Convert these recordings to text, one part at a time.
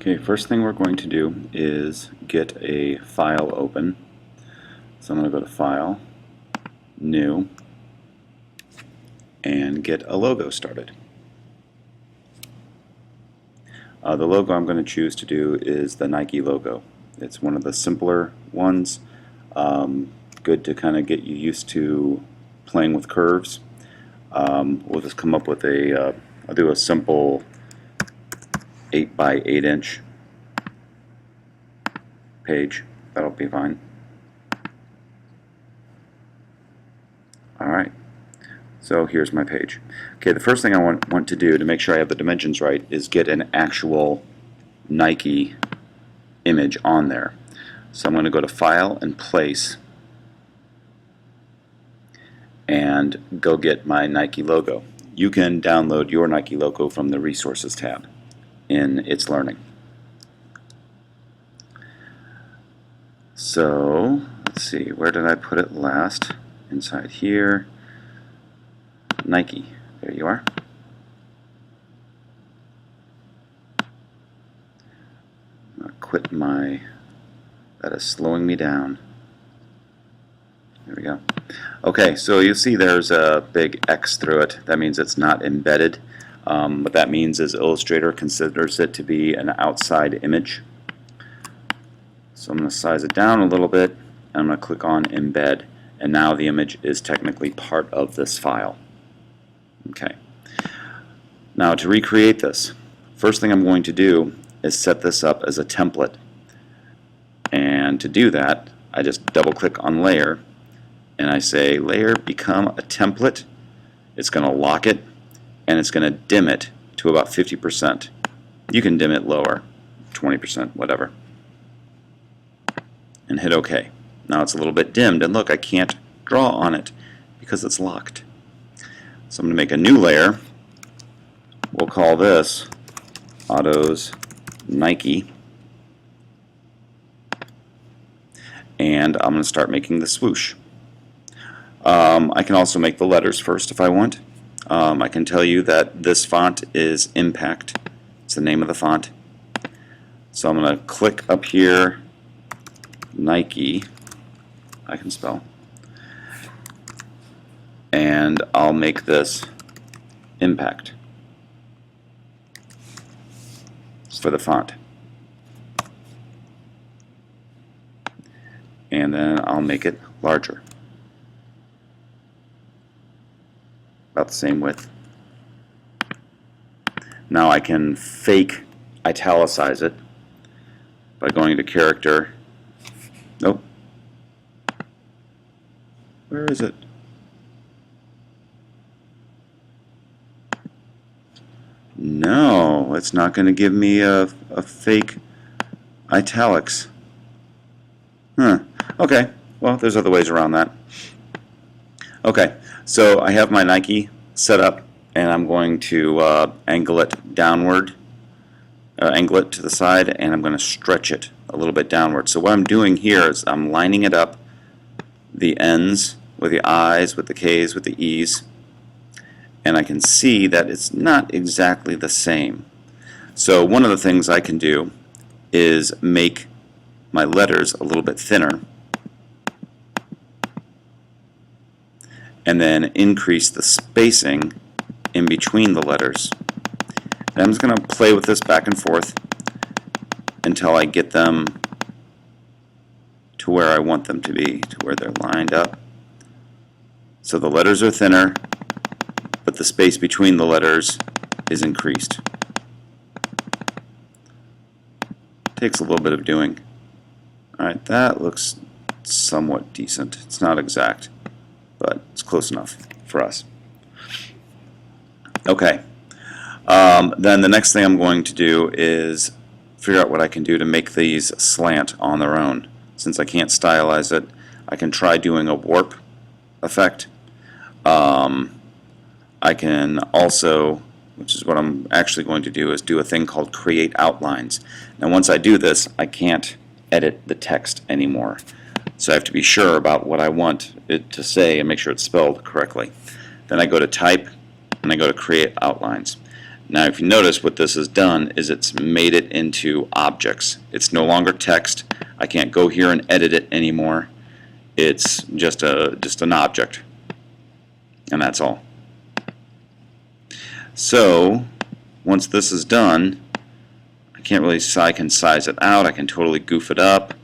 Okay, first thing we're going to do is get a file open. So I'm going to go to File, New, and get a logo started. The logo I'm going to choose to do is the Nike logo. It's one of the simpler ones. Good to kind of get you used to playing with curves. We'll just come up with I'll do a simple 8 by 8 inch page. That'll be fine. Alright, so here's my page. Okay, the first thing I want to do to make sure I have the dimensions right is get an actual Nike image on there. So I'm going to go to File and Place and go get my Nike logo. You can download your Nike logo from the Resources tab in It's Learning. So let's see, where did I put it last? Inside here, Nike. There you are. I'm going to quit my, that is slowing me down. There we go. Okay, so you see there's a big X through it. That means it's not embedded. What that means is Illustrator considers it to be an outside image. So I'm going to size it down a little bit, and I'm going to click on Embed, and now the image is technically part of this file. Okay. Now to recreate this, first thing I'm going to do is set this up as a template. And to do that, I just double click on Layer, and I say Layer become a template. It's going to lock it, and it's going to dim it to about 50%. You can dim it lower, 20%, whatever. And hit OK. Now it's a little bit dimmed, and look, I can't draw on it because it's locked. So I'm going to make a new layer. We'll call this Autos Nike. And I'm going to start making the swoosh. I can also make the letters first if I want. I can tell you that this font is Impact. It's the name of the font. So I'm going to click up here, Nike, I can spell, and I'll make this Impact for the font. And then I'll make it larger, about the same width. Now I can fake italicize it by going to Character. Nope. Where is it? No, it's not going to give me a fake italics. Huh. Okay, well, there's other ways around that. Okay, so I have my Nike set up, and I'm going to angle it downward, angle it to the side, and I'm going to stretch it a little bit downward. So what I'm doing here is I'm lining it up, the N's with the I's, with the K's, with the E's, and I can see that it's not exactly the same. So one of the things I can do is make my letters a little bit thinner, and then increase the spacing in between the letters. And I'm just going to play with this back and forth until I get them to where I want them to be, to where they're lined up. So the letters are thinner, but the space between the letters is increased. Takes a little bit of doing. Alright, that looks somewhat decent. It's not exact, but it's close enough for us. Okay. Then the next thing I'm going to do is figure out what I can do to make these slant on their own. Since I can't stylize it, I can try doing a warp effect. I can also, which is what I'm actually going to do, is do a thing called Create Outlines. Now once I do this, I can't edit the text anymore. So I have to be sure about what I want it to say and make sure it's spelled correctly. Then I go to Type, and I go to Create Outlines. Now if you notice, what this has done is it's made it into objects. It's no longer text. I can't go here and edit it anymore. It's just an object, and that's all. So once this is done, I can size it out. I can totally goof it up.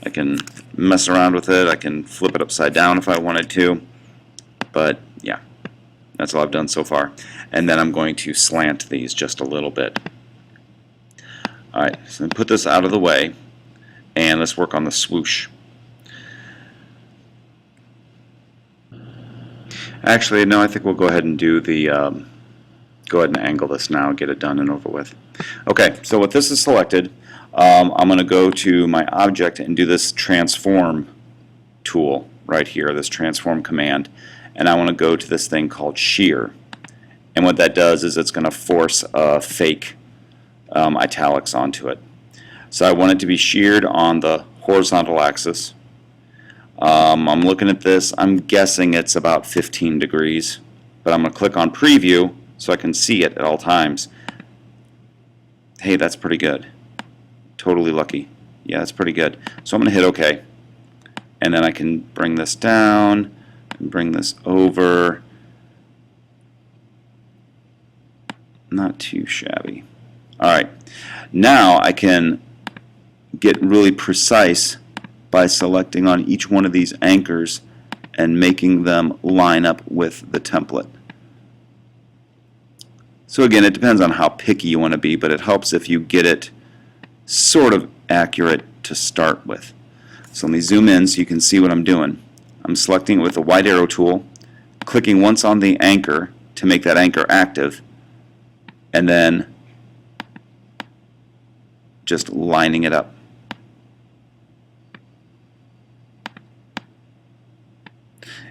I can mess around with it. I can flip it upside down if I wanted to. But yeah, that's all I've done so far. And then I'm going to slant these just a little bit. Alright, so put this out of the way, and let's work on the swoosh. Actually, no, I think we'll go ahead and do the go ahead and angle this now, get it done and over with. Okay, so with this is selected, I'm going to go to my object and do this transform tool right here, this transform command, and I want to go to this thing called shear. And what that does is it's going to force fake italics onto it. So I want it to be sheared on the horizontal axis. I'm looking at this. I'm guessing it's about 15 degrees, but I'm going to click on preview so I can see it at all times. Hey, that's pretty good. Totally lucky. Yeah, that's pretty good. So I'm going to hit OK. And then I can bring this down and bring this over. Not too shabby. Alright, now I can get really precise by selecting on each one of these anchors and making them line up with the template. So again, it depends on how picky you want to be, but it helps if you get it sort of accurate to start with. So let me zoom in so you can see what I'm doing. I'm selecting it with the white arrow tool, clicking once on the anchor to make that anchor active, and then just lining it up.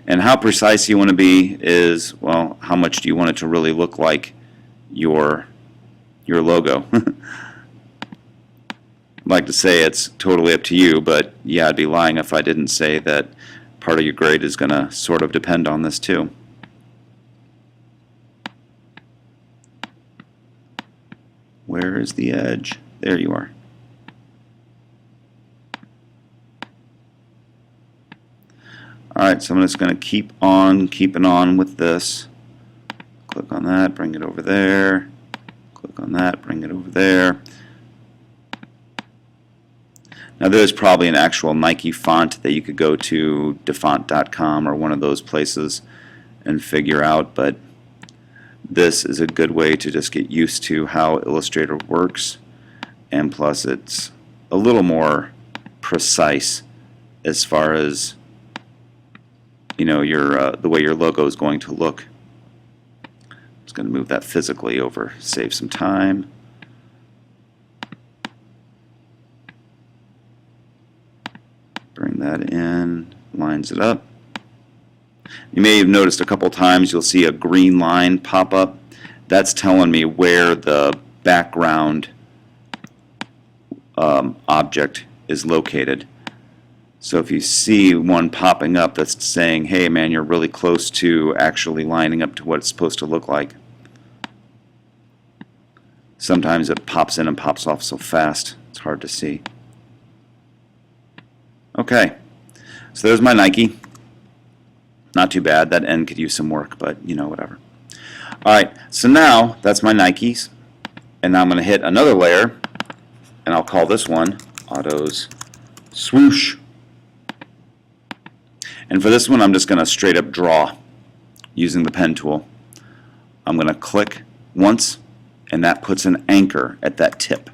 And how precise you want to be is, well, how much do you want it to really look like your logo? I'd like to say it's totally up to you, but yeah, I'd be lying if I didn't say that part of your grade is going to sort of depend on this too. Where is the edge? There you are. Alright, so I'm just going to keep on keeping on with this. Click on that, bring it over there. Click on that, bring it over there. Now there's probably an actual Nike font that you could go to defont.com or one of those places and figure out, but this is a good way to just get used to how Illustrator works, and plus it's a little more precise as far as the way your logo is going to look. Just going to move that physically over, save some time. Bring that in, lines it up. You may have noticed a couple times you'll see a green line pop up. That's telling me where the background object is located. So if you see one popping up that's saying, hey man, you're really close to actually lining up to what it's supposed to look like. Sometimes it pops in and pops off so fast it's hard to see. Okay, so there's my Nike. Not too bad. That end could use some work, but whatever. Alright, so now that's my Nikes, and now I'm going to hit another layer, and I'll call this one Autos Swoosh. And for this one I'm just going to straight up draw using the pen tool. I'm going to click once, and that puts an anchor at that tip.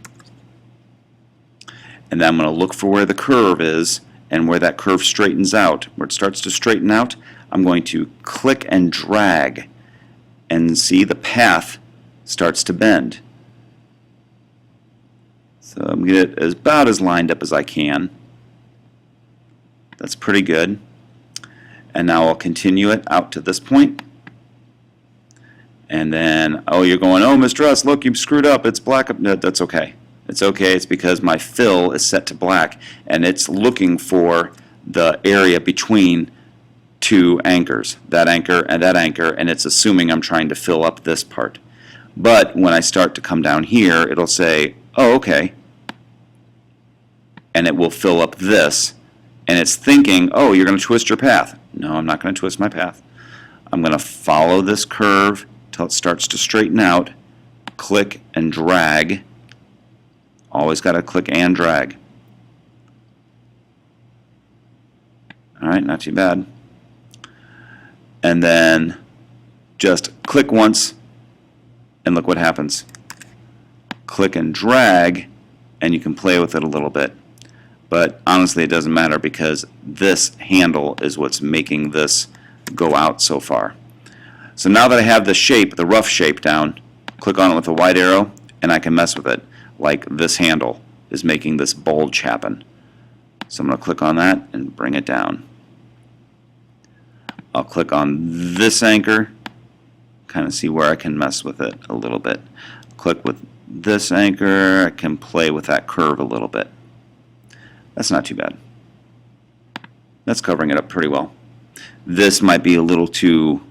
And then I'm going to look for where the curve is, and where that curve straightens out, where it starts to straighten out, I'm going to click and drag and see the path starts to bend. So I'm going to get it about as lined up as I can. That's pretty good. And now I'll continue it out to this point. And then, oh, you're going, oh, Mr. S, look, you've screwed up. It's black up. No, that's okay. It's okay. It's because my fill is set to black, and it's looking for the area between two anchors, that anchor, and it's assuming I'm trying to fill up this part. But when I start to come down here, it'll say, oh, okay. And it will fill up this. And it's thinking, oh, you're going to twist your path. No, I'm not going to twist my path. I'm going to follow this curve till it starts to straighten out. Click and drag. Always got to click and drag. Alright, not too bad. And then just click once and look what happens. Click and drag and you can play with it a little bit. But honestly it doesn't matter because this handle is what's making this go out so far. So now that I have the shape, the rough shape down, click on it with a white arrow and I can mess with it. Like this handle is making this bulge happen. So I'm going to click on that and bring it down. I'll click on this anchor, kind of see where I can mess with it a little bit. Click with this anchor, I can play with that curve a little bit. That's not too bad. That's covering it up pretty well. This might be a little too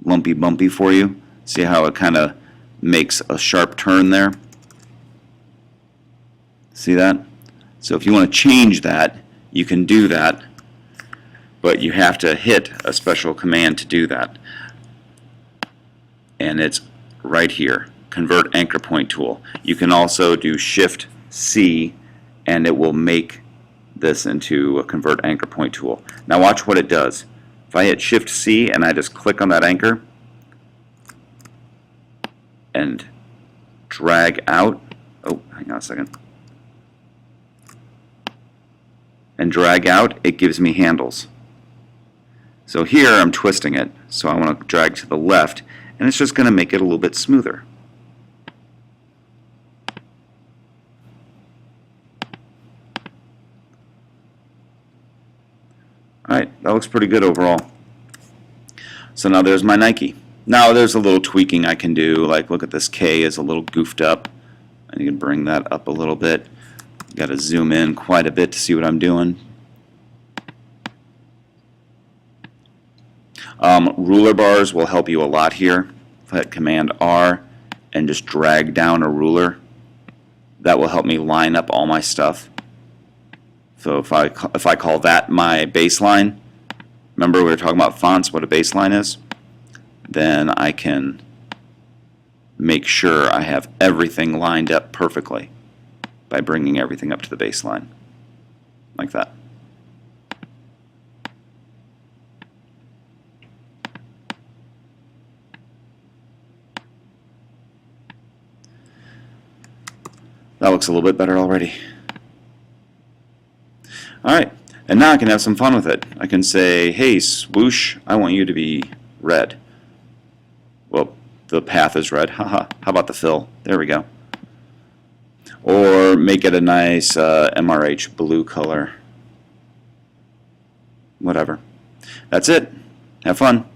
lumpy bumpy for you. See how it kind of makes a sharp turn there? See that? So if you want to change that, you can do that, but you have to hit a special command to do that. And it's right here, Convert Anchor Point Tool. You can also do Shift C and it will make this into a Convert Anchor Point Tool. Now watch what it does. If I hit Shift C and I just click on that anchor and drag out, oh, hang on a second, and drag out, it gives me handles. So here I'm twisting it, so I want to drag to the left, and it's just going to make it a little bit smoother. Alright, that looks pretty good overall. So now there's my Nike. Now there's a little tweaking I can do, like look at this K is a little goofed up, and you can bring that up a little bit. Got to zoom in quite a bit to see what I'm doing. Ruler bars will help you a lot here. If I hit Command R and just drag down a ruler, that will help me line up all my stuff. So if I call that my baseline, remember we were talking about fonts, what a baseline is? Then I can make sure I have everything lined up perfectly by bringing everything up to the baseline, like that. That looks a little bit better already. Alright, and now I can have some fun with it. I can say, hey swoosh, I want you to be red. Well, the path is red. Haha. How about the fill? There we go. Or make it a nice MRH blue color. Whatever. That's it. Have fun.